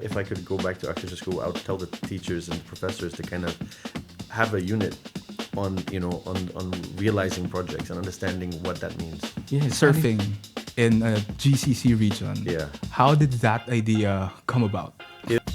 If I could go back to architecture school, I would tell the teachers and professors to kind of have a unit on realizing projects and understanding what that means. Yeah, surfing in a GCC region. Yeah. How did that idea come about?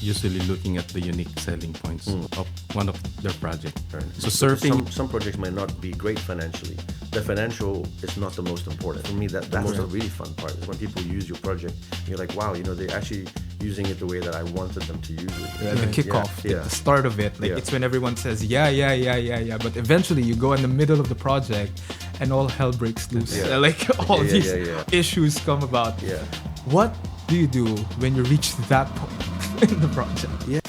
Usually looking at the unique selling points of one of their projects. Right. So surfing, Some projects might not be great financially. The financial is not the most important. For me, that's the really fun part. Is when people use your project, and you're like, wow, they're actually using it the way that I wanted them to use it. The kickoff, Yeah. the start of it. Like Yeah. it's when everyone says, yeah. But eventually you go in the middle of the project and all hell breaks loose. Yeah. Like all Yeah, these yeah. issues come about. Yeah. What do you do when you reach that point in the project? Yeah.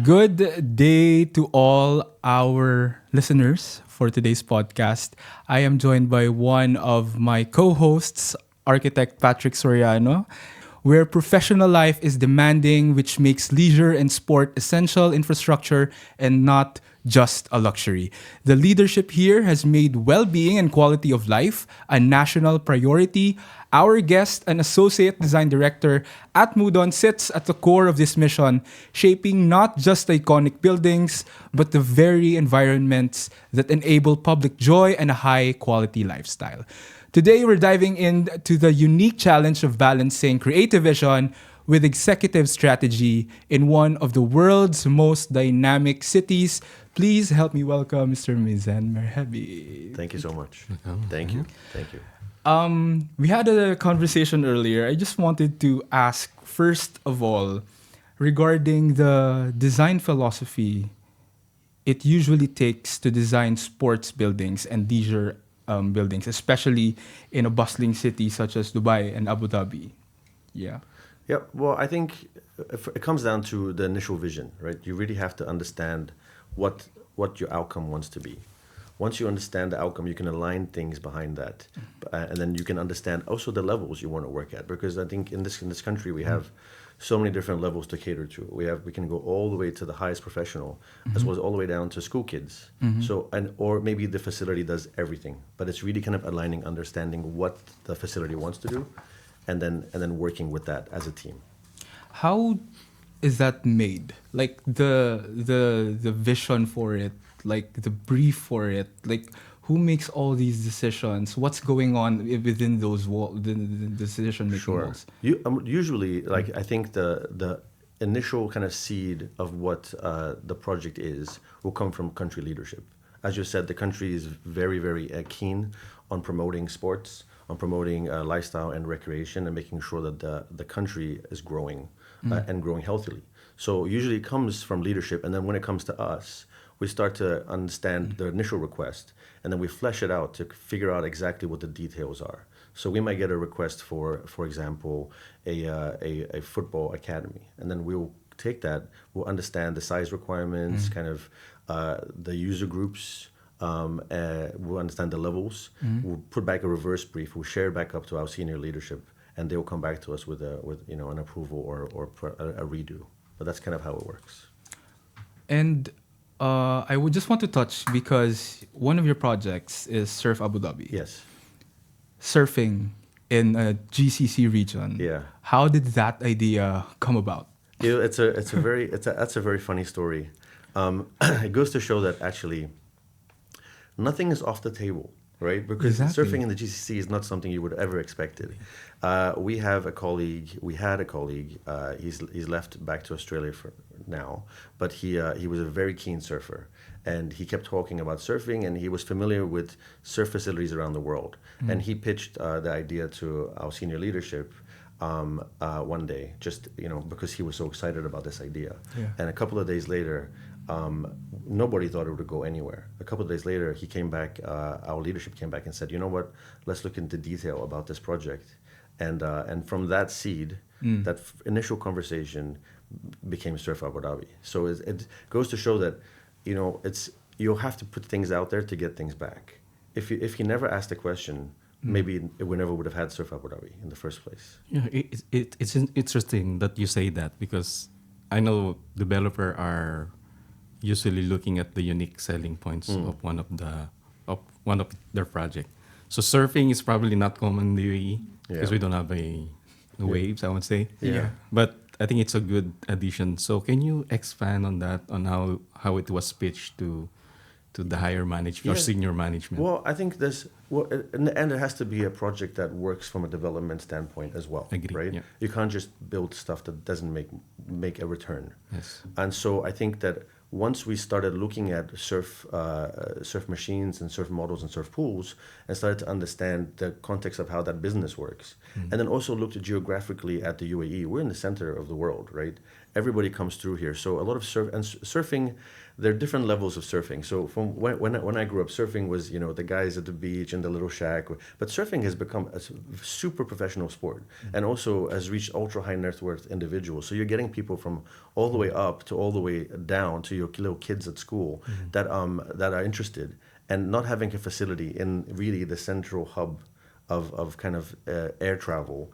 Good day to all our listeners for today's podcast. I am joined by one of my co-hosts, architect Patrick Soriano, where professional life is demanding, which makes leisure and sport essential infrastructure and not just a luxury. The leadership here has made well-being and quality of life a national priority. Our guest, an associate design director at Modon, sits at the core of this mission, shaping not just iconic buildings, but the very environments that enable public joy and a high-quality lifestyle. Today, we're diving into the unique challenge of balancing creative vision with executive strategy in one of the world's most dynamic cities. Please help me welcome Mr. Mazen Merhebi. Thank you so much. Thank you. We had a conversation earlier. I just wanted to ask, first of all, regarding the design philosophy it usually takes to design sports buildings and leisure buildings, especially in a bustling city such as Dubai and Abu Dhabi. Yeah. Yeah, well, I think it comes down to the initial vision, right? You really have to understand what your outcome wants to be. Once you understand the outcome, you can align things behind that, and then you can understand also the levels you want to work at. Because I think in this country we have so many different levels to cater to. We can go all the way to the highest professional, as well as all the way down to school kids. So or maybe the facility does everything, but it's really kind of aligning, understanding what the facility wants to do, and then working with that as a team. How is that made? Like the vision for it, like the brief for it, like who makes all these decisions? What's going on within those the decision making walls? Usually, like I think the initial kind of seed of what the project is will come from country leadership. As you said, the country is very, very keen on promoting sports, on promoting lifestyle and recreation, and making sure that the country is growing and growing healthily. So usually it comes from leadership, and then when it comes to us, we start to understand the initial request, and then we flesh it out to figure out exactly what the details are. So we might get a request for example, a football academy, and then we'll take that, we'll understand the size requirements, kind of the user groups, we'll understand the levels, we'll put back a reverse brief, we'll share it back up to our senior leadership, and they'll come back to us with an approval or a redo. But that's kind of how it works. And I would just want to touch, because one of your projects is Surf Abu Dhabi. Yes. Surfing in a GCC region. Yeah. How did that idea come about? That's a very funny story. It goes to show that actually nothing is off the table, right? Because Exactly. surfing in the GCC is not something you would ever expected. We had a colleague. He's left back to Australia for now, but he was a very keen surfer, and he kept talking about surfing, and he was familiar with surf facilities around the world. And he pitched the idea to our senior leadership one day, just because he was so excited about this idea. Yeah. And a couple of days later, nobody thought it would go anywhere. A couple of days later, he came back. Our leadership came back and said, "You know what? Let's look into detail about this project." And from that seed, that initial conversation became Surf Abu Dhabi. So it goes to show that you'll have to put things out there to get things back. If you never ask the question, maybe we never would have had Surf Abu Dhabi in the first place. Yeah, it's interesting that you say that because I know developer are usually looking at the unique selling points of one of their project. So surfing is probably not common in the UAE because Yeah. we don't have the waves, I would say. Yeah. But I think it's a good addition. So can you expand on that, on how it was pitched to the higher management or Yeah. senior management? Well, I think in the end, it has to be a project that works from a development standpoint as well, Agree, right? yeah. You can't just build stuff that doesn't make a return. Yes. And so I think that once we started looking at surf machines and surf models and surf pools and started to understand the context of how that business works, and then also looked geographically at the UAE, we're in the center of the world, right? Everybody comes through here. So a lot of surfing, there are different levels of surfing. So from when I grew up, surfing was, the guys at the beach in the little shack. But surfing has become a super professional sport and also has reached ultra high net worth individuals. So you're getting people from all the way up to all the way down to your little kids at school that are interested, and not having a facility in really the central hub of kind of air travel.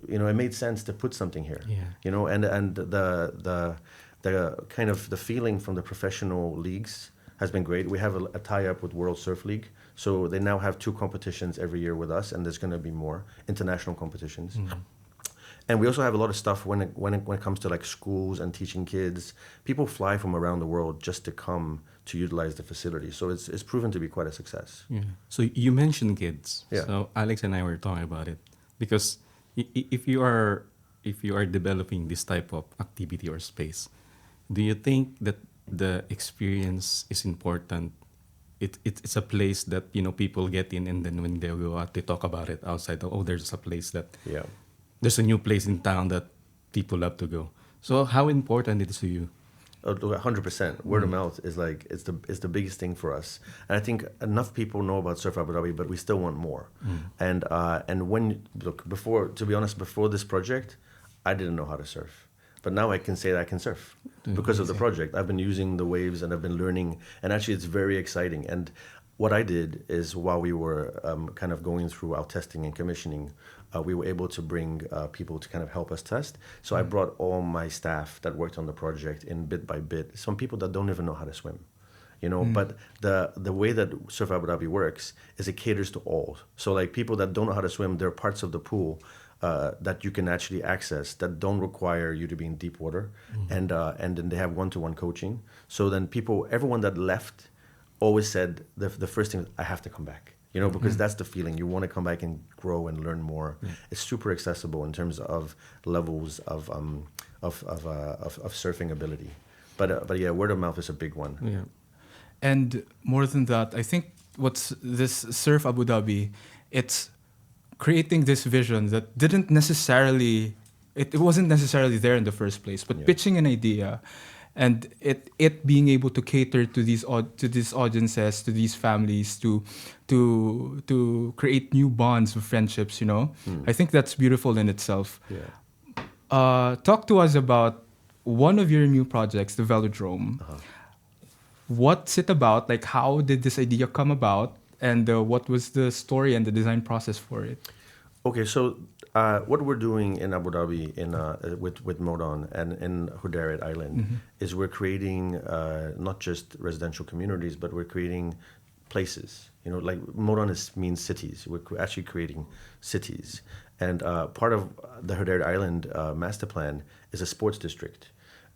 It made sense to put something here. Yeah. And the kind of the feeling from the professional leagues has been great. We have a tie-up with World Surf League, so they now have 2 competitions every year with us, and there's going to be more international competitions. And we also have a lot of stuff when it comes to like schools and teaching kids. People fly from around the world just to come to utilize the facility. So it's proven to be quite a success. Yeah. So you mentioned kids. Yeah. So Alex and I were talking about it because if you are developing this type of activity or space, do you think that the experience is important? It's a place that people get in, and then when they go out, they talk about it outside. Oh, there's a place that Yeah. there's a new place in town that people love to go. So how important it is to you? 100%. Word of mouth is like it's the biggest thing for us, and I think enough people know about Surf Abu Dhabi, but we still want more. And when to be honest, before this project, I didn't know how to surf, but now I can say that I can surf because of the project. I've been using the waves and I've been learning, and actually it's very exciting. And what I did is while we were kind of going through our testing and commissioning, we were able to bring people to kind of help us test. So I brought all my staff that worked on the project in bit by bit. Some people that don't even know how to swim, But the way that Surf Abu Dhabi works is it caters to all. So like people that don't know how to swim, there are parts of the pool that you can actually access that don't require you to be in deep water, and then they have one-to-one coaching. So then everyone that left always said the first thing is, I have to come back. Because that's the feeling. You want to come back and grow and learn more. It's super accessible in terms of levels of surfing ability. But yeah, word of mouth is a big one. Yeah. And more than that, I think what's this Surf Abu Dhabi, it's creating this vision that didn't necessarily, it wasn't necessarily there in the first place, but pitching an idea and it being able to cater to these audiences, to these families, to create new bonds of friendships, I think that's beautiful in itself. Yeah. Talk to us about one of your new projects, the Velodrome. What's it about? Like, how did this idea come about? And what was the story and the design process for it? Okay, so what we're doing in Abu Dhabi with Modon and in Hudairiyat Island is we're creating not just residential communities, but we're creating places. Like Modon means cities. We're actually creating cities. And part of the Hudairiyat Island master plan is a sports district.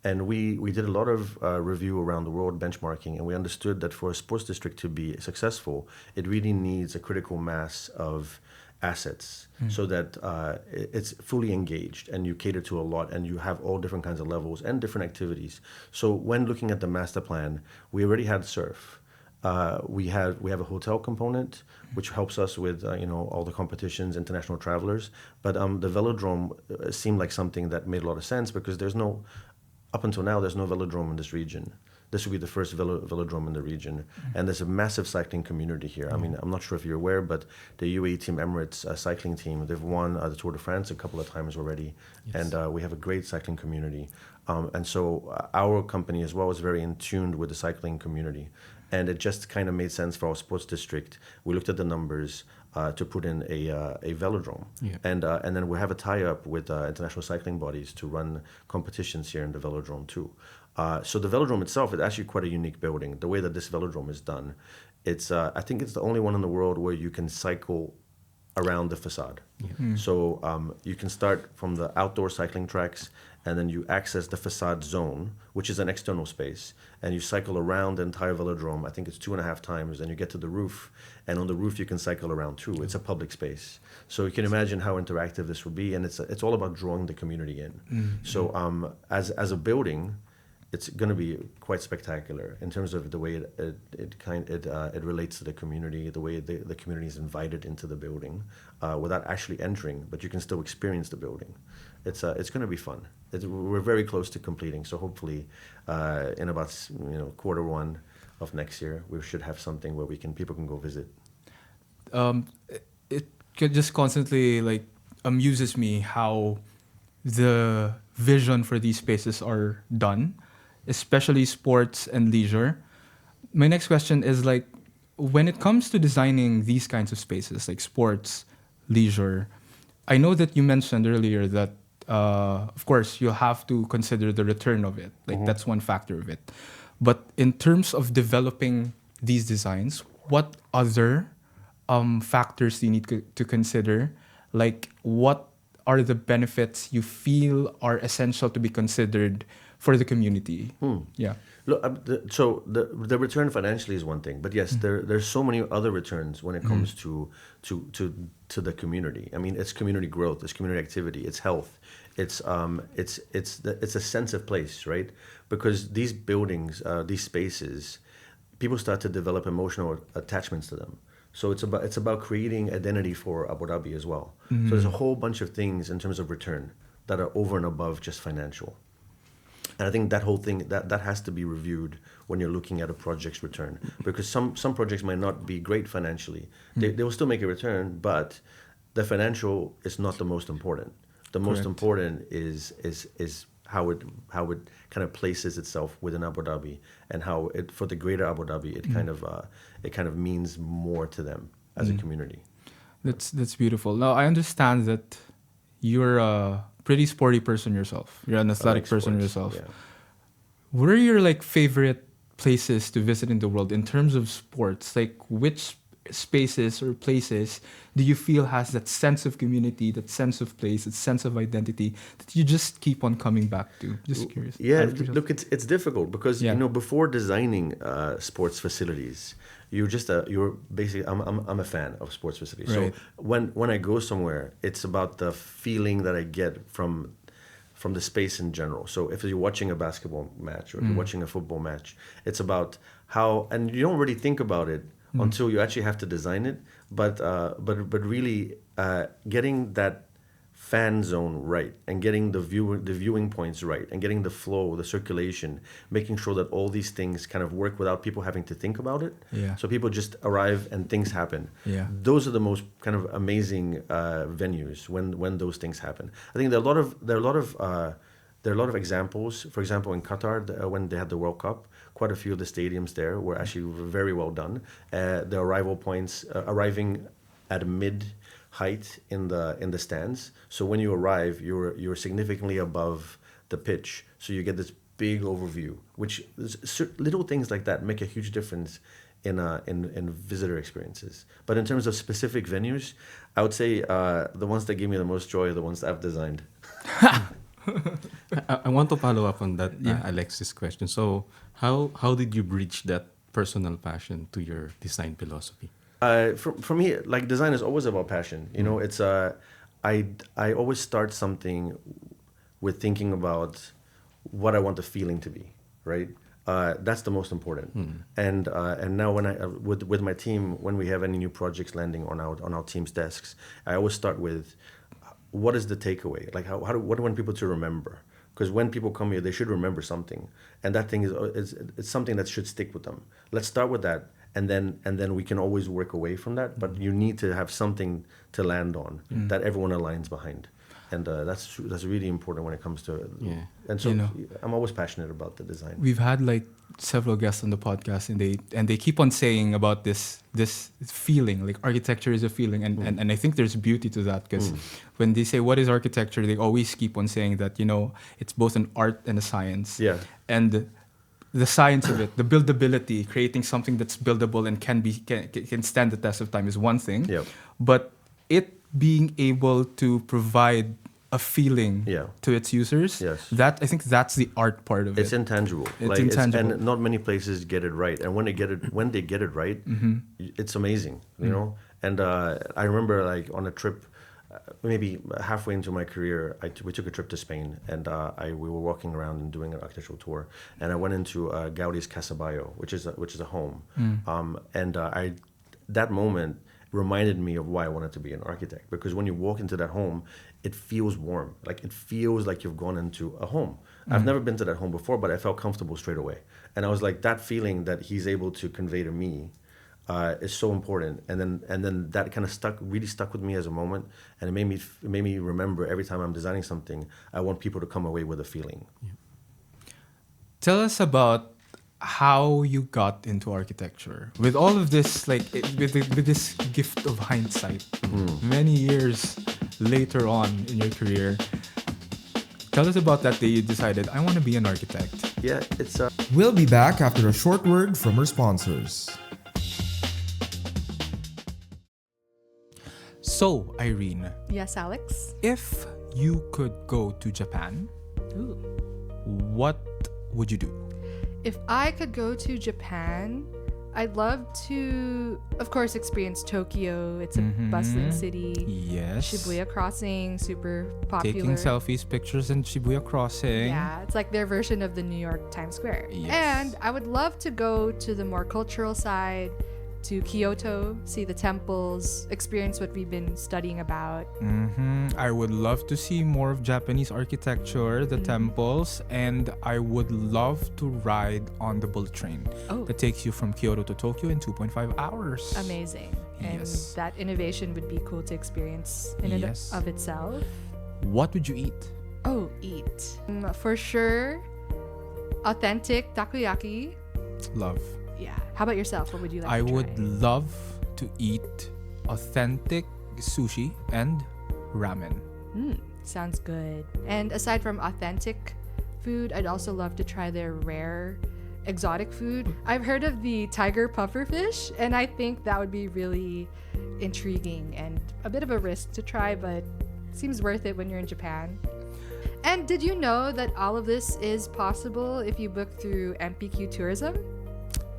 And we did a lot of review around the world, benchmarking, and we understood that for a sports district to be successful, it really needs a critical mass of assets so that it's fully engaged and you cater to a lot and you have all different kinds of levels and different activities. So when looking at the master plan, we already had surf. We have a hotel component, which helps us with all the competitions, international travelers. But the velodrome seemed like something that made a lot of sense because up until now, there's no velodrome in this region. This will be the first velodrome in the region. And there's a massive cycling community here. I mean, I'm not sure if you're aware, but the UAE Team Emirates cycling team, they've won the Tour de France a couple of times already. Yes. And we have a great cycling community. And so our company as well is very in tune with the cycling community. And it just kind of made sense for our sports district. We looked at the numbers. to put in a velodrome, Yeah. and then we have a tie-up with international cycling bodies to run competitions here in the velodrome too. So the velodrome itself is actually quite a unique building. The way that this velodrome is done, it's I think it's the only one in the world where you can cycle around the facade. So you can start from the outdoor cycling tracks, and then you access the facade zone, which is an external space, and you cycle around the entire velodrome. I think it's 2.5 times, and you get to the roof, and on the roof you can cycle around too. It's a public space, so you can imagine how interactive this would be, and it's all about drawing the community in. So as a building, it's going to be quite spectacular in terms of the way it relates to the community, the way the community is invited into the building without actually entering, but you can still experience the building. It's going to be fun. We're very close to completing, so hopefully in about Q1 of next year we should have something where people can go visit. It just constantly like amuses me how the vision for these spaces are done, especially sports and leisure. My next question is like, when it comes to designing these kinds of spaces like sports, leisure, I know that you mentioned earlier that of course you have to consider the return of it. Like that's one factor of it. But in terms of developing these designs, what other factors do you need to consider? Like what are the benefits you feel are essential to be considered for the community? Yeah. Look, so the return financially is one thing, but yes, there's so many other returns when it comes to the community. I mean, it's community growth, it's community activity, it's health, it's a sense of place, right? Because these buildings, these spaces, people start to develop emotional attachments to them. So it's about creating identity for Abu Dhabi as well. So there's a whole bunch of things in terms of return that are over and above just financial. And I think that whole thing, that has to be reviewed when you're looking at a project's return. Because some projects might not be great financially. They will still make a return, but the financial is not the most important. The most important is how it kind of places itself within Abu Dhabi, and how it, for the greater Abu Dhabi, it kind of means more to them as a community. That's beautiful. Now I understand that you're a pretty sporty person yourself. You're an athletic person sports, yourself. yeah. What are your like favorite places to visit in the world in terms of sports? Like which spaces or places do you feel has that sense of community, that sense of place, that sense of identity that you just keep on coming back to? Just curious. Yeah, look, it's difficult because before designing sports facilities, you're basically I'm a fan of sports facilities. Right. So when I go somewhere, it's about the feeling that I get from the space in general. So if you're watching a basketball match or if you're watching a football match, it's about how, and you don't really think about it until you actually have to design it. But really getting that fan zone right, and getting the viewing points right, and getting the flow, the circulation, making sure that all these things kind of work without people having to think about it. Yeah. So people just arrive and things happen. Yeah. Those are the most kind of amazing venues when those things happen. I think there are a lot of examples. For example, in Qatar, when they had the World Cup, quite a few of the stadiums there were actually very well done. The arrival points, arriving at a mid height in the stands. So when you arrive, you're significantly above the pitch. So you get this big overview, which little things like that make a huge difference in visitor experiences. But in terms of specific venues, I would say the ones that give me the most joy are the ones that I've designed. I want to follow up on that, Alexis' question. So how did you bridge that personal passion to your design philosophy? For me, like, design is always about passion. You know, it's I always start something with thinking about what I want the feeling to be, right? That's the most important. And now when I with my team, when we have any new projects landing on our team's desks, I always start with what is the takeaway? Like what do I want people to remember? Because when people come here, they should remember something, and that thing is it's something that should stick with them. Let's start with that, and then we can always work away from that. But you need to have something to land on that everyone aligns behind, and that's really important when it comes to. Yeah. And so You know. I'm always passionate about the design. We've had like several guests on the podcast, and they keep on saying about this feeling, like architecture is a feeling, and I think there's beauty to that, because when they say what is architecture, they always keep on saying that, you know, it's both an art and a science. Yeah. And the science of it, the buildability, creating something that's buildable and can stand the test of time is one thing. Yeah. But it being able to provide a feeling Yeah. to its users, Yes. that I think that's the art part of It's it. intangible. It's intangible. And not many places get it right. And when they get it right, it's amazing. You know. And I remember like on a trip, maybe halfway into my career, we took a trip to Spain, and we were walking around and doing an architectural tour, and I went into Gaudi's Casa Bayo, which is a home, and that moment reminded me of why I wanted to be an architect, because when you walk into that home, it feels warm, like it feels like you've gone into a home. I've never been to that home before, but I felt comfortable straight away, and I was like, that feeling that he's able to convey to me is so important, and then that kind of really stuck with me as a moment, and it made me remember every time I'm designing something, I want people to come away with a feeling. Tell us about how you got into architecture. With all of this, like with this gift of hindsight, many years later on in your career, tell us about that day you decided, I want to be an architect. Yeah, it's We'll be back after a short word from our sponsors. So, Irene, Yes, Alex. if you could go to Japan, Ooh. what would you do? If I could go to Japan, I'd love to, of course, experience Tokyo. It's a bustling city. Yes. Shibuya Crossing, super popular. Taking selfies, pictures in Shibuya Crossing. Yeah, it's like their version of the New York Times Square. Yes. And I would love to go to the more cultural side, to Kyoto, see the temples, experience what we've been studying about. I would love to see more of Japanese architecture, the temples, and I would love to ride on the bullet train Oh. that takes you from Kyoto to Tokyo in 2.5 hours. Amazing. And Yes. that innovation would be cool to experience in and Yes. of itself. What would you eat? Oh, eat. For sure, authentic takoyaki. Love. Yeah. How about yourself? What would you like I to would try? love to eat authentic sushi and ramen. Sounds good. And aside from authentic food, I'd also love to try their rare exotic food. I've heard of the tiger pufferfish, and I think that would be really intriguing and a bit of a risk to try, but seems worth it when you're in Japan. And did you know that all of this is possible if you book through MPQ Tourism?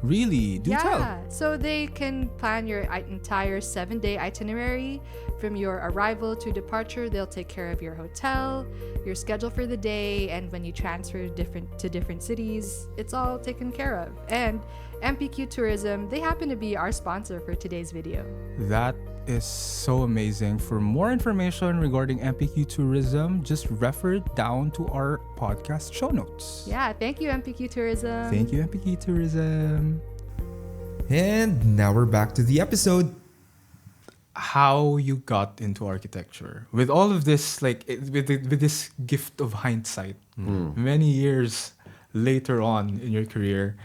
Really? Do tell. So they can plan your entire 7-day itinerary from your arrival to departure. They'll take care of your hotel, your schedule for the day, and when you transfer to different cities, it's all taken care of. And MPQ Tourism, they happen to be our sponsor for today's video. That is so amazing. For more information regarding MPQ Tourism, just refer down to our podcast show notes. Yeah, thank you, MPQ Tourism. Thank you, MPQ Tourism. And now we're back to the episode. How you got into architecture. With all of this, like with this gift of hindsight, many years later on in your career,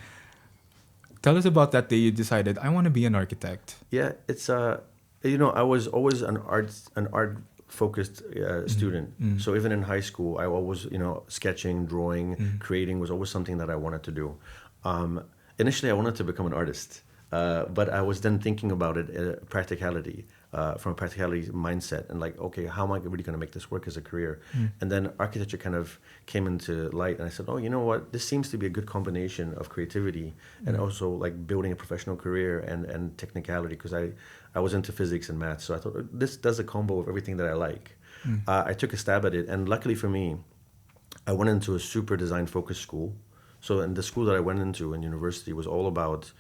tell us about that day you decided, I want to be an architect. Yeah, it's I was always an art focused student. So even in high school, I always sketching, drawing, creating was always something that I wanted to do. Initially, I wanted to become an artist, but I was then thinking about it practicality. From a practicality mindset, and like, okay, how am I really going to make this work as a career? And then architecture kind of came into light, and I said, oh, you know what, this seems to be a good combination of creativity and also like building a professional career and technicality, because I was into physics and math, so I thought this does a combo of everything that I like. I took a stab at it, and luckily for me, I went into a super design focused school. So in the school that I went into in university was all about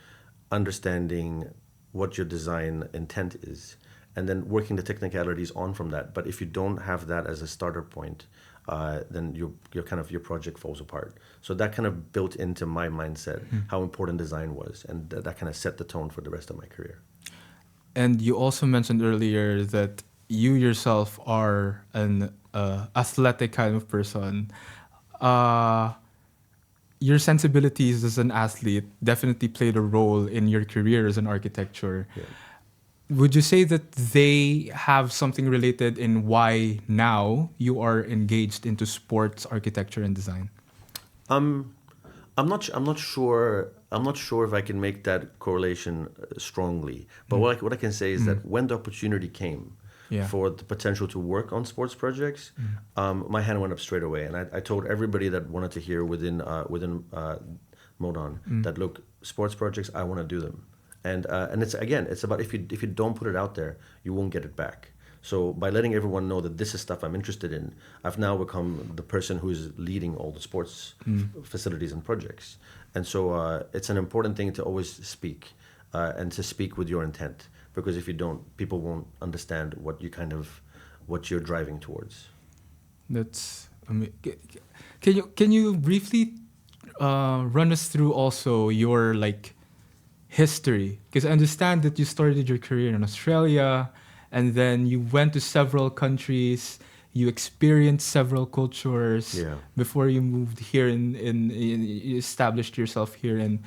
understanding what your design intent is, and then working the technicalities on from that. But if you don't have that as a starter point, then your project falls apart. So that kind of built into my mindset how important design was, and that kind of set the tone for the rest of my career. And you also mentioned earlier that you yourself are an athletic kind of person, uh, your sensibilities as an athlete definitely played a role in your career as an architecture. Yeah. Would you say that they have something related in why now you are engaged into sports architecture and design? Um, I'm not sure. I'm not sure if I can make that correlation strongly. But what I can say is that when the opportunity came Yeah. for the potential to work on sports projects, my hand went up straight away, and I told everybody that wanted to hear within Modon that look, sports projects, I want to do them, and it's about if you don't put it out there, you won't get it back. So by letting everyone know that this is stuff I'm interested in, I've now become the person who's leading all the sports facilities and projects. And so it's an important thing to always speak and to speak with your intent, because if you don't, people won't understand what you're driving towards. That's can you briefly run us through also your like history? Because I understand that you started your career in Australia, and then you went to several countries. You experienced several cultures Yeah. before you moved here in you established yourself here in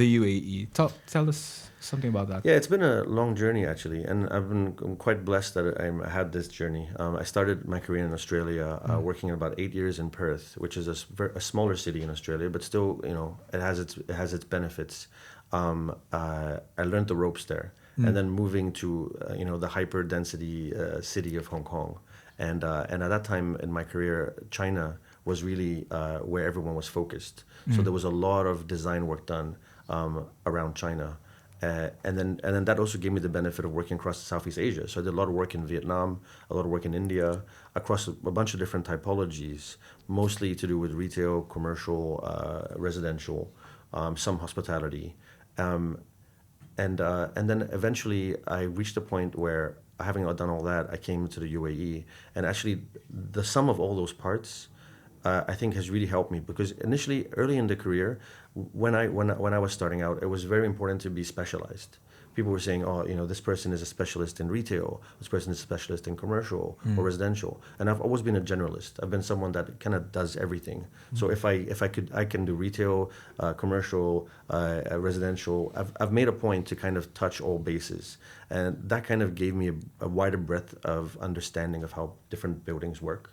the UAE. Tell us something about that. Yeah, it's been a long journey actually, and I'm quite blessed that I had this journey. I started my career in Australia, working about 8 years in Perth, which is a smaller city in Australia, but still, it has its benefits. I learned the ropes there, and then moving to the hyper density city of Hong Kong, and at that time in my career, China was really where everyone was focused. So there was a lot of design work done around China. And then that also gave me the benefit of working across Southeast Asia. So I did a lot of work in Vietnam, a lot of work in India, across a bunch of different typologies, mostly to do with retail, commercial, residential, some hospitality. And then eventually I reached a point where, having done all that, I came to the UAE. And actually, the sum of all those parts, I think, has really helped me, because initially, early in the career, when I was starting out, it was very important to be specialized. People were saying, "Oh, this person is a specialist in retail. This person is a specialist in commercial or residential." And I've always been a generalist. I've been someone that kind of does everything. So if I can do retail, commercial, residential. I've made a point to kind of touch all bases, and that kind of gave me a wider breadth of understanding of how different buildings work.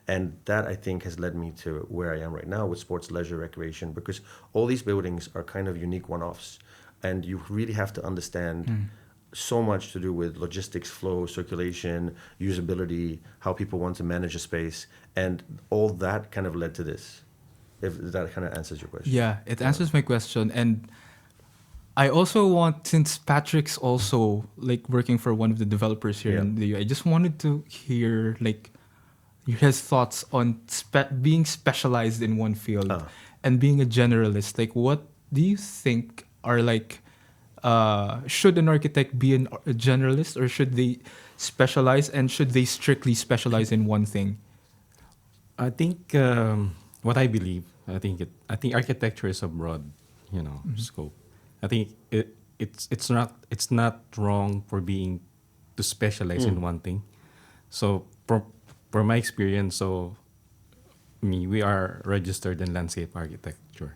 And that, I think, has led me to where I am right now with sports, leisure, recreation, because all these buildings are kind of unique one-offs. And you really have to understand so much to do with logistics, flow, circulation, usability, how people want to manage a space. And all that kind of led to this, if that kind of answers your question. Yeah, it answers my question. And I also want, since Patrick's also like working for one of the developers here in the UAE, I just wanted to hear like his thoughts on being specialized in one field and being a generalist. Like, what do you think are like, should an architect be a generalist, or should they specialize, and should they strictly specialize in one thing? I think what I believe, I think architecture is a broad, scope. I think it's not wrong for being to specialize in one thing. So for my experience, we are registered in landscape architecture,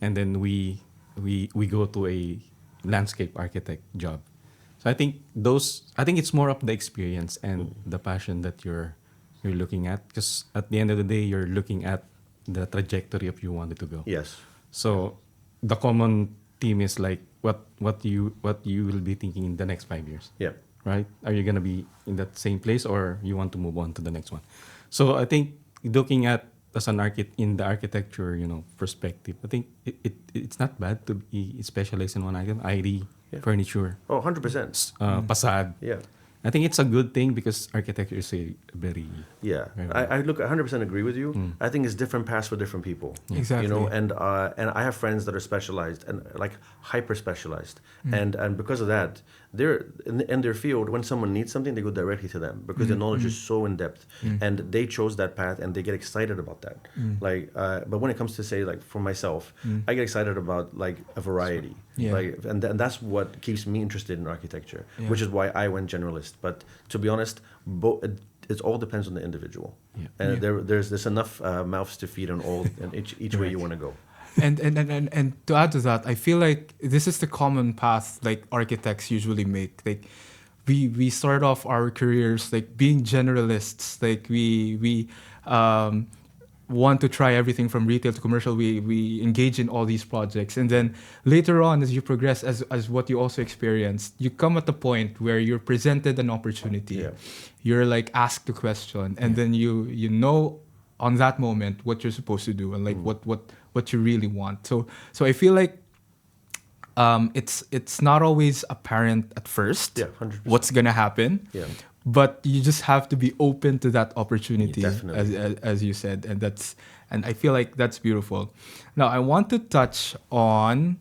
and then we go to a landscape architect job. So I think it's more of the experience and the passion that you're looking at, because at the end of the day, you're looking at the trajectory of you wanted to go. Yes. So the common theme is like what you will be thinking in the next 5 years. Yeah. Right? Are you gonna be in that same place, or you want to move on to the next one? So I think looking at as an in the architecture, perspective, I think it's not bad to be specialized in one item. ID, furniture, Oh, 100%. facade. Yeah. I think it's a good thing, because architecture is a very Yeah, Very I 100% agree with you. I think it's different paths for different people. Exactly. And I have friends that are specialized and like hyper specialized, and because of that, they're in their field. When someone needs something, they go directly to them, because their knowledge is so in depth, and they chose that path, and they get excited about that. Like, but when it comes to, say, like for myself, I get excited about like a variety. Yeah. Like, and that's what keeps me interested in architecture, which is why I went generalist. But to be honest, it all depends on the individual. Yeah. And there's enough mouths to feed on all and each way you want to go. And to add to that, I feel like this is the common path like architects usually make. Like we start off our careers like being generalists. Like we want to try everything from retail to commercial. We engage in all these projects, and then later on, as you progress, as what you also experienced, you come at the point where you're presented an opportunity. Yeah. You're like asked a question, and then you know on that moment what you're supposed to do and like what you really want. So I feel like it's not always apparent at first. Yeah, 100%. What's gonna happen. Yeah. But you just have to be open to that opportunity, Definitely. as you said, and I feel like that's beautiful. Now I want to touch on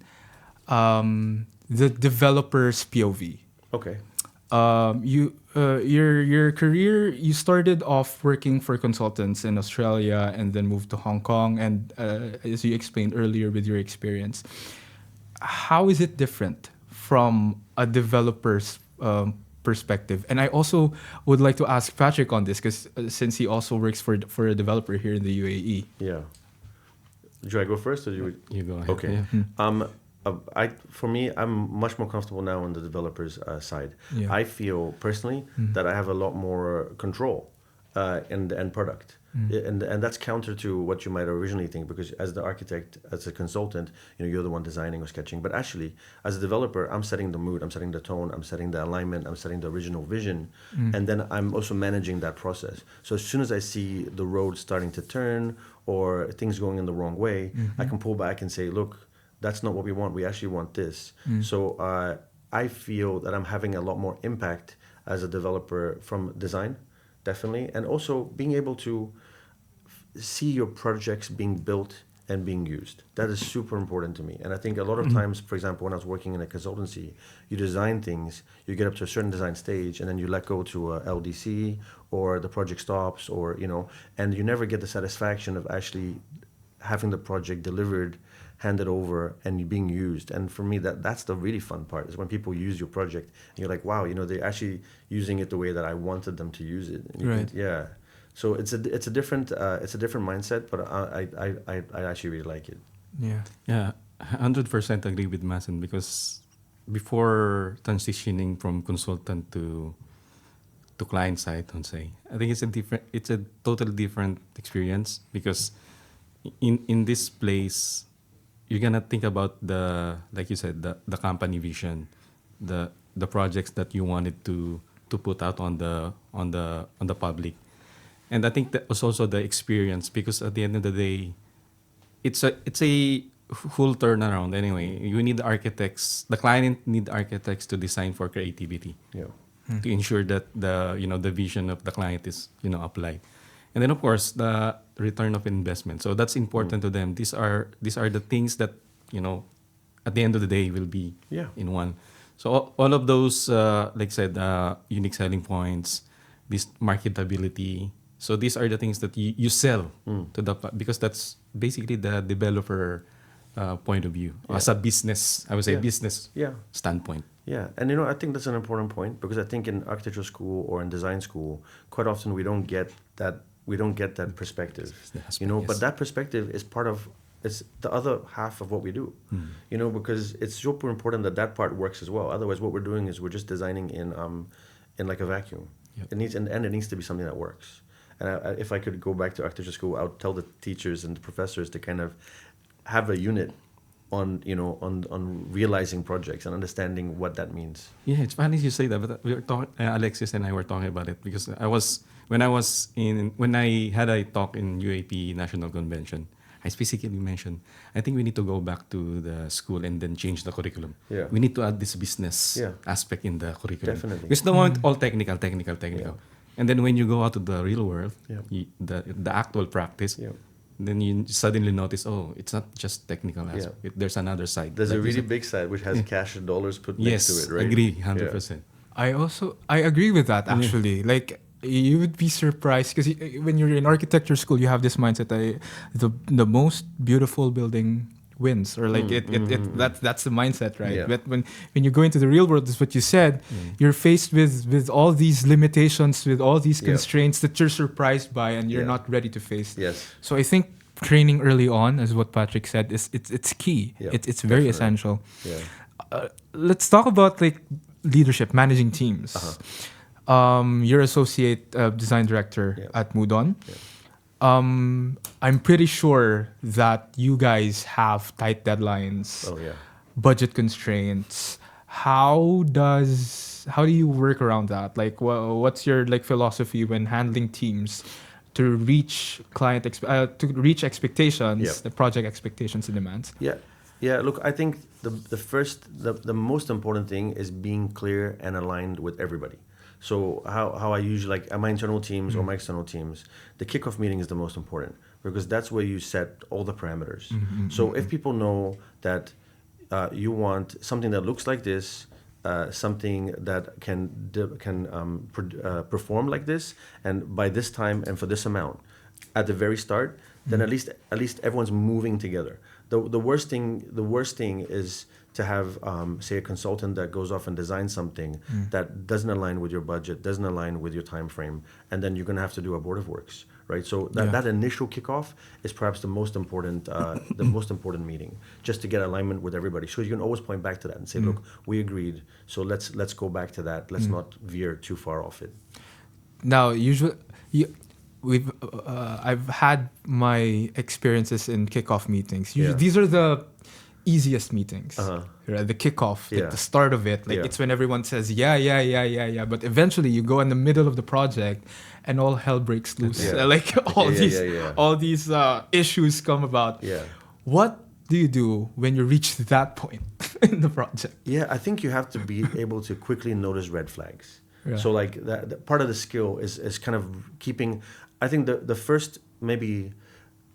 the developer's POV. Okay. Your career, you started off working for consultants in Australia and then moved to Hong Kong, and as you explained earlier with your experience, how is it different from a developer's perspective? And I also would like to ask Patrick on this because since he also works for a developer here in the UAE. Yeah. Do I go first, or do you? You go ahead. Okay. Yeah. For me, I'm much more comfortable now on the developer's side. Yeah. I feel personally that I have a lot more control in the end product. And that's counter to what you might originally think, because as the architect, as a consultant, you're the one designing or sketching. But actually, as a developer, I'm setting the mood, I'm setting the tone, I'm setting the alignment, I'm setting the original vision, and then I'm also managing that process. So as soon as I see the road starting to turn or things going in the wrong way, I can pull back and say, look, that's not what we want. We actually want this. So I feel that I'm having a lot more impact as a developer from design, definitely, and also being able to see your projects being built and being used. That is super important to me. And I think a lot of times, for example, when I was working in a consultancy, you design things, you get up to a certain design stage, and then you let go to a LDC, or the project stops, or and you never get the satisfaction of actually having the project delivered, handed over, and being used. And for me, that's the really fun part, is when people use your project and you're like, wow, they're actually using it the way that I wanted them to use it. And Right. Yeah. So it's a different mindset, but I actually really like it. Yeah. Yeah, 100% agree with Mazen, because before transitioning from consultant to client side, let's say, I think it's a totally different experience, because in this place you're gonna think about like you said, the company vision, the projects that you wanted to put out on the public. And I think that was also the experience, because at the end of the day, it's a full turnaround anyway. You need architects. The client need architects to design for creativity, Yeah. to ensure that the vision of the client is applied. And then of course the return of investment. So that's important to them. These are the things that at the end of the day will be in one. So all of those, like I said, unique selling points, this marketability. So these are the things that you sell to because that's basically the developer point of view as a business. I would say business standpoint. Yeah, and I think that's an important point, because I think in architecture school or in design school, quite often we don't get that perspective. But that perspective is it's the other half of what we do. Because it's super important that part works as well. Otherwise, what we're doing is we're just designing in like a vacuum. Yep. It needs to be something that works. And if I could go back to architecture school, I would tell the teachers and the professors to kind of have a unit on realizing projects and understanding what that means. Yeah, it's funny you say that, but we were talking. Alexis and I were talking about it, because when I had a talk in UAP National Convention, I specifically mentioned, I think we need to go back to the school and then change the curriculum. Yeah. We need to add this business aspect in the curriculum. Definitely. Because the moment all technical. Yeah. And then when you go out to the real world, the actual practice, then you suddenly notice, it's not just technical aspect. There's another side. There's a really big side which has cash and dollars put next to it, right? Agree, 100%. I agree with that, actually. Like, you would be surprised, because when you're in architecture school, you have this mindset that the most beautiful building wins, or like that's the mindset, right? Yeah. But when you go into the real world, is what you said, you're faced with all these limitations, with all these Yeah. constraints that you're surprised by and you're Yeah. not ready to face. Yes. So I think training early on, as what Patrick said, is it's key. Yeah, It's very definitely. essential. Yeah. Let's talk about like leadership, managing teams. You're associate design director Yeah. at Modon. Yeah. I'm pretty sure that you guys have tight deadlines, Oh yeah. budget constraints. How do you work around that? Like, what's your like philosophy when handling teams to reach to reach expectations, Yeah. the project expectations and demands? Yeah, yeah. Look, I think the most important thing is being clear and aligned with everybody. So how I usually like my internal teams or my external teams, the kickoff meeting is the most important because that's where you set all the parameters. So if people know that you want something that looks like this, something that can perform like this, and by this time and for this amount, at the very start, then at least everyone's moving together. The worst thing is to have say a consultant that goes off and designs something that doesn't align with your budget, doesn't align with your time frame, and then you're going to have to do abortive works, right? So that initial kickoff is perhaps the most important meeting, just to get alignment with everybody. So you can always point back to that and say, look, we agreed, so let's go back to that. Let's not veer too far off it. Now, I've had my experiences in kickoff meetings. Usually, Yeah. these are the easiest meetings. Right? The kickoff, like Yeah. the start of it. Like Yeah. it's when everyone says, yeah. But eventually you go in the middle of the project and all hell breaks loose. Yeah. Like all Yeah. all these issues come about. Yeah. What do you do when you reach that point in the project? Yeah, I think you have to be able to quickly notice red flags. Yeah. So like that part of the skill is kind of keeping. I think the first maybe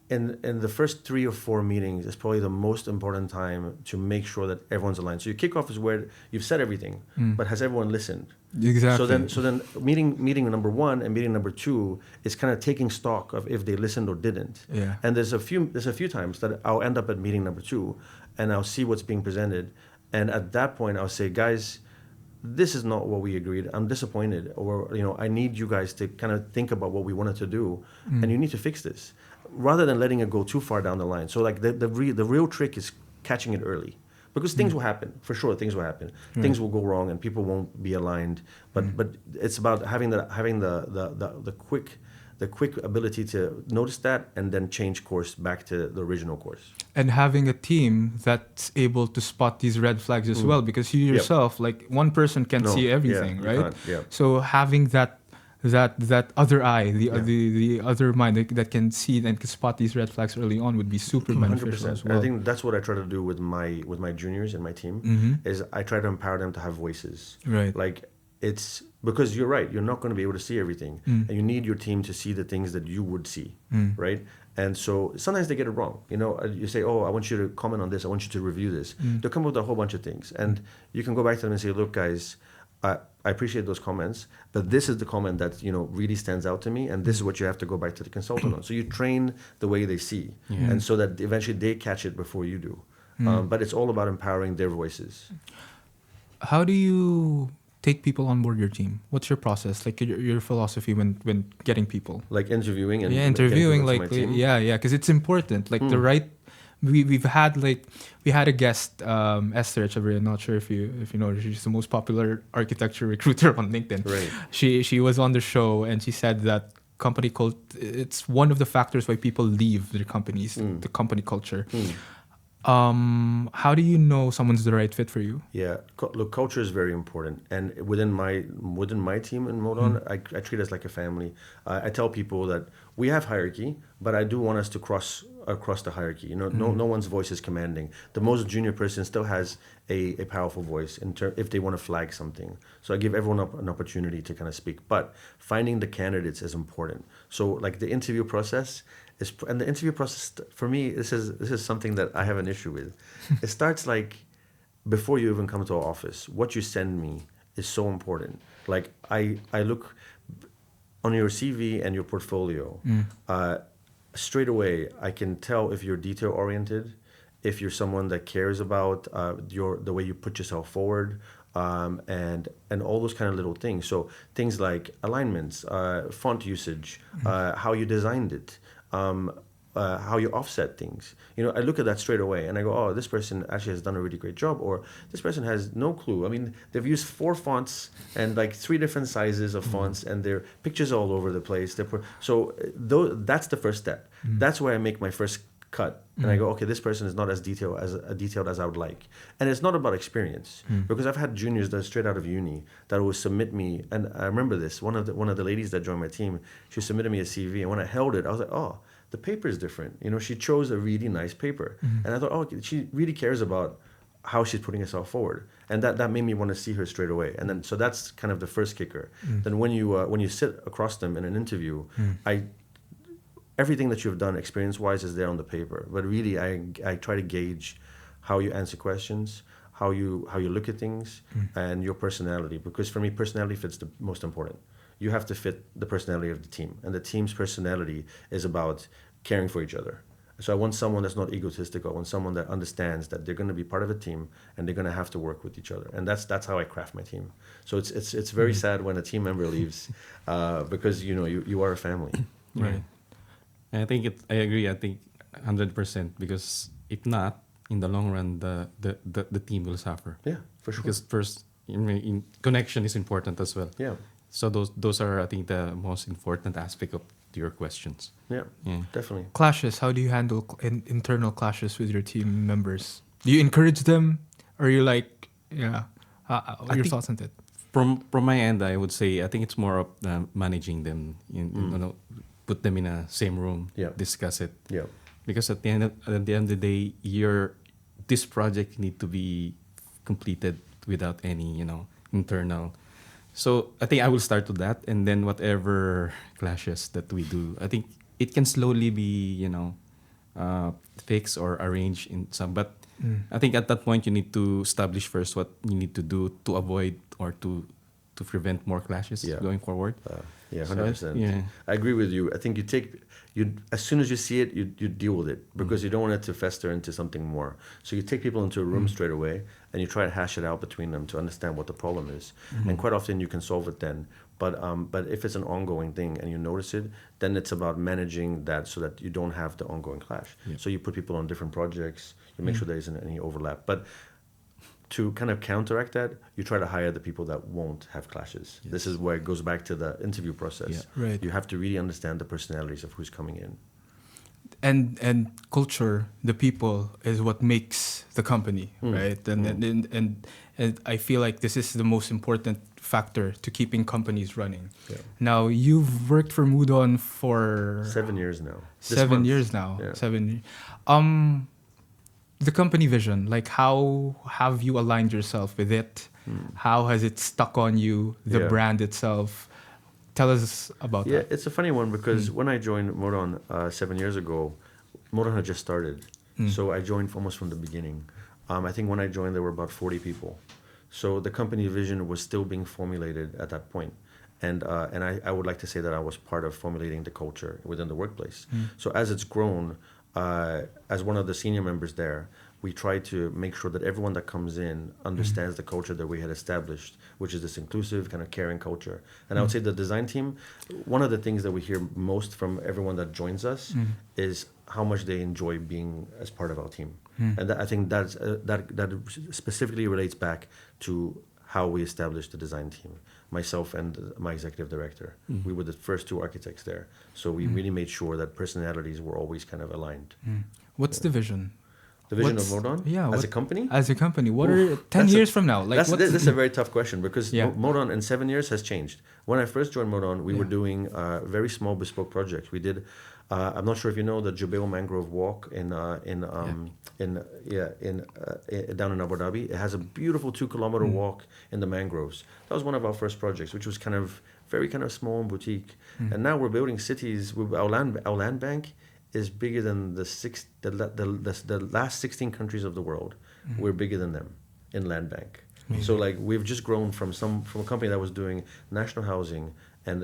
in the first 3 or 4 meetings is probably the most important time to make sure that everyone's aligned. So your kickoff is where you've said everything, but has everyone listened? Exactly. So then meeting number 1 and meeting number 2 is kind of taking stock of if they listened or didn't. Yeah. And there's a few times that I'll end up at meeting number 2 and I'll see what's being presented, and at that point I'll say, guys, this is not what we agreed. I'm disappointed, or I need you guys to kind of think about what we wanted to do, and you need to fix this, rather than letting it go too far down the line. So like the real trick is catching it early, because things will happen for sure. Things will happen. Things will go wrong, and people won't be aligned. But it's about having the quick ability to notice that and then change course back to the original course. And having a team that's able to spot these red flags as well, because you yourself, like one person can't No, see everything, yeah, you right? can't, yeah. So having that other eye, the other mind that can see and can spot these red flags early on would be super beneficial as 100%. well. I think that's what I try to do with my juniors and my team, is I try to empower them to have voices. Right. Like it's because you're right, you're not going to be able to see everything, and you need your team to see the things that you would see, right? And so sometimes they get it wrong. You say, oh, I want you to comment on this, I want you to review this. They'll come up with a whole bunch of things, and you can go back to them and say, look, guys, I appreciate those comments, but this is the comment that really stands out to me, and this is what you have to go back to the consultant on. So you train the way they see, and so that eventually they catch it before you do. But it's all about empowering their voices. How do you take people on board your team? What's your process? Like your philosophy when getting people? Like interviewing and interviewing, getting people like to my team. because it's important. Like the right. We had a guest, Esther Echeverria. I'm not sure if you know her. She's the most popular architecture recruiter on LinkedIn. Right. She was on the show and she said that company it's one of the factors why people leave their companies, the company culture. How do you know someone's the right fit for you? Yeah, look, culture is very important, and within my team in Modon, I treat us like a family. I tell people that we have hierarchy, but I do want us to cross across the hierarchy. No one's voice is commanding. The most junior person still has a powerful voice if they want to flag something. So I give everyone an opportunity to kind of speak, but finding the candidates is important. So like the interview process. And the interview process for me, this is something that I have an issue with. It starts like before you even come to our office. What you send me is so important. Like I look on your CV and your portfolio. Straight away, I can tell if you're detail oriented, if you're someone that cares about the way you put yourself forward, and all those kind of little things. So things like alignments, font usage, how you designed it, how you offset things. I look at that straight away and I go, oh, this person actually has done a really great job, or this person has no clue. I mean, they've used 4 fonts and like 3 different sizes of fonts, and their pictures all over the place. That's the first step. That's where I make my first cut, and I go, okay, this person is not as detailed as I would like. And it's not about experience, because I've had juniors that are straight out of uni that will submit me, and I remember this, one of the ladies that joined my team, she submitted me a CV, and when I held it, I was like, oh, the paper is different. She chose a really nice paper, and I thought, oh, she really cares about how she's putting herself forward, and that made me want to see her straight away. And then so that's kind of the first kicker. Then when you sit across them in an interview, everything that you've done experience-wise is there on the paper, but really I try to gauge how you answer questions, how you look at things, and your personality, because for me personality fit's the most important. You have to fit the personality of the team, and the team's personality is about caring for each other. So I want someone that's not egotistical. I want someone that understands that they're going to be part of a team and they're going to have to work with each other. And that's how I craft my team. So it's very sad when a team member leaves, because you are a family. Right. And I agree. I think 100%, because if not, in the long run, the team will suffer. Yeah, for sure. Because first, connection is important as well. Yeah. So those are, I think, the most important aspect of your questions. Yeah, definitely. Clashes. How do you handle internal clashes with your team members? Do you encourage them, or are you like, yeah? Your thoughts on that? From my end, I would say I think it's more of managing them. Put them in a same room, discuss it. Yeah. Because at the end of the day, this project need to be completed without any internal. So I think I will start with that, and then whatever clashes that we do, I think it can slowly be fixed or arranged in some. But I think at that point you need to establish first what you need to do to avoid or to prevent more clashes going forward. 100%. I agree with you. I think you as soon as you see it, you deal with it, because you don't want it to fester into something more. So you take people into a room straight away and you try to hash it out between them to understand what the problem is. And quite often you can solve it then. But if it's an ongoing thing and you notice it, then it's about managing that so that you don't have the ongoing clash. So you put people on different projects, you make sure there isn't any overlap. But to kind of counteract that, you try to hire the people that won't have clashes. This is where it goes back to the interview process. Right. You have to really understand the personalities of who's coming in. And culture, the people, is what makes the company, right? And I feel like this is the most important factor to keeping companies running. Yeah. Now, you've worked for Modon for 7 years now. 7 years now. Yeah. 7 years. The company vision, like how have you aligned yourself with it? How has it stuck on you, the brand itself? Tell us about that. Yeah, it's a funny one, because when I joined Modon 7 years ago, Modon had just started. So I joined almost from the beginning. I think when I joined, there were about 40 people. So the company vision was still being formulated at that point. And I would like to say that I was part of formulating the culture within the workplace. So as it's grown, as one of the senior members there, we try to make sure that everyone that comes in understands the culture that we had established, which is this inclusive, kind of caring culture. And I would say the design team, one of the things that we hear most from everyone that joins us is how much they enjoy being as part of our team. And I think that specifically relates back to how we established the design team. Myself and my executive director, we were the first 2 architects there. So we really made sure that personalities were always kind of aligned. What's the vision? The vision of Modon? Yeah. As a company? As a company. What are 10 years from now? Like, this is a very tough question, because Modon in 7 years has changed. When I first joined Modon, we were doing very small bespoke projects. We did, I'm not sure if you know, the Jubail Mangrove Walk down in Abu Dhabi. It has a beautiful 2-kilometer walk in the mangroves. That was one of our first projects, which was kind of very kind of small and boutique. And now we're building cities. Our land bank is bigger than the last 16 countries of the world. We're bigger than them in land bank. So like we've just grown from a company that was doing national housing and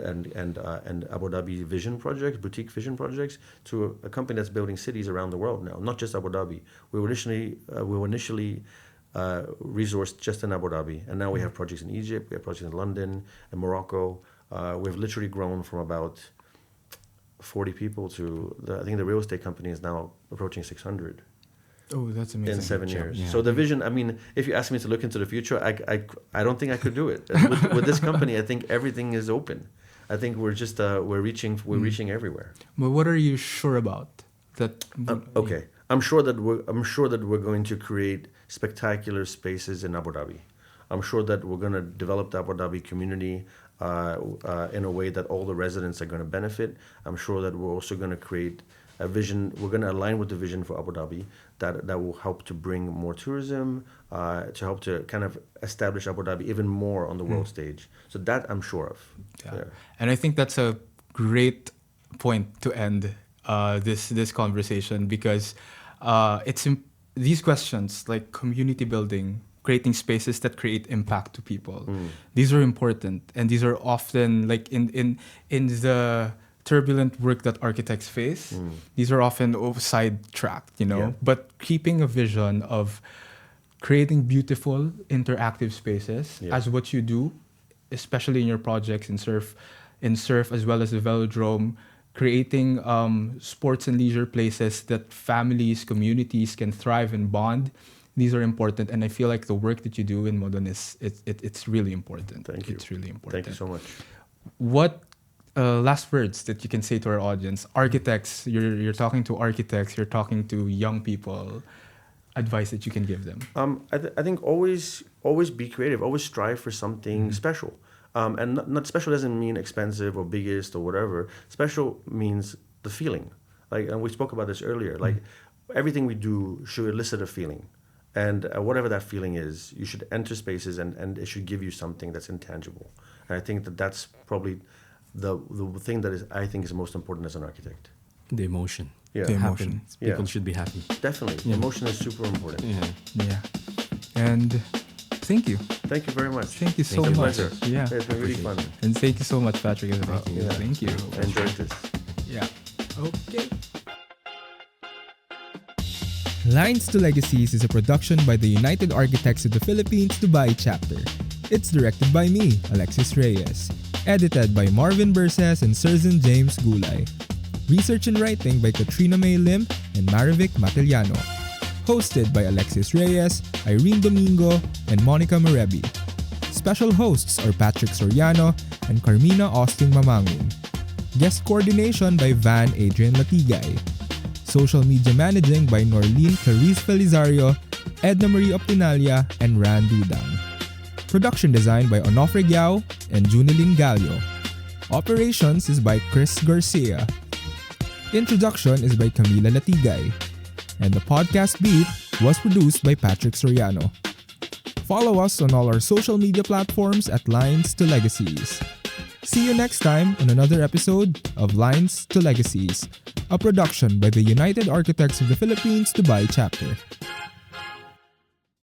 Abu Dhabi vision projects, boutique vision projects, to a company that's building cities around the world now, not just Abu Dhabi. We were initially resourced just in Abu Dhabi, and now we have projects in Egypt, we have projects in London and Morocco. We've literally grown from about 40 people to I think the real estate company is now approaching 600 Oh, that's amazing. in 7 years. Yeah. So the vision, I mean, if you ask me to look into the future, I don't think I could do it. With this company, I think everything is open. I think we're just we're reaching everywhere. But what are you sure about? Okay, I'm sure that we're going to create spectacular spaces in Abu Dhabi. I'm sure that we're going to develop the Abu Dhabi community in a way that all the residents are going to benefit. I'm sure that we're also going to create a vision. We're going to align with the vision for Abu Dhabi that will help to bring more tourism, to help to kind of establish Abu Dhabi even more on the world stage. So that I'm sure of. Yeah. And I think that's a great point to end this conversation, because these questions like community building, creating spaces that create impact to people, these are important, and these are often like in the turbulent work that architects face, these are often sidetracked, Yeah. But keeping a vision of creating beautiful interactive spaces as what you do, especially in your projects in surf as well as the velodrome, creating sports and leisure places that families, communities can thrive and bond. These are important, and I feel like the work that you do in Modon it's really important. Thank you. It's really important. Thank you so much. What last words that you can say to our audience? Architects, you're talking to architects, you're talking to young people. Advice that you can give them? I think always be creative. Always strive for something special. And not special doesn't mean expensive or biggest or whatever. Special means the feeling. Like, and we spoke about this earlier. Like, everything we do should elicit a feeling. And whatever that feeling is, you should enter spaces and it should give you something that's intangible. And I think that's probably the thing that I think is most important as an architect. The emotion. Yeah. The Happen. emotion. People Yeah. should be happy. Definitely. Yeah. Emotion is super important. Yeah. Yeah. And thank you. Thank you very much. Thank you so It's a much. pleasure. Yeah. It's been really fun. And thank you so much, Patrick. Yeah. Thank you. I enjoyed this. Yeah. Okay. Lines to Legacies is a production by the United Architects of the Philippines Dubai chapter. It's directed by me, Alexis Reyes. Edited by Marvin Berses and Surzan James Gulay. Research and writing by Katrina May Lim and Marivic Matellano. Hosted by Alexis Reyes, Irene Domingo, and Monica Merhebi. Special hosts are Patrick Soriano and Carmina Austin Mamangun. Guest coordination by Van Adrian Latigay. Social media managing by Norlene Clarice Felizario, Edna Marie Optinalia, and Ran Dudang. Production design by Onofre Giao and Junilin Gallo. Operations is by Chris Garcia. Introduction is by Camila Latigay. And the podcast beat was produced by Patrick Soriano. Follow us on all our social media platforms at Lines to Legacies. See you next time on another episode of Lines to Legacies, a production by the United Architects of the Philippines Dubai chapter.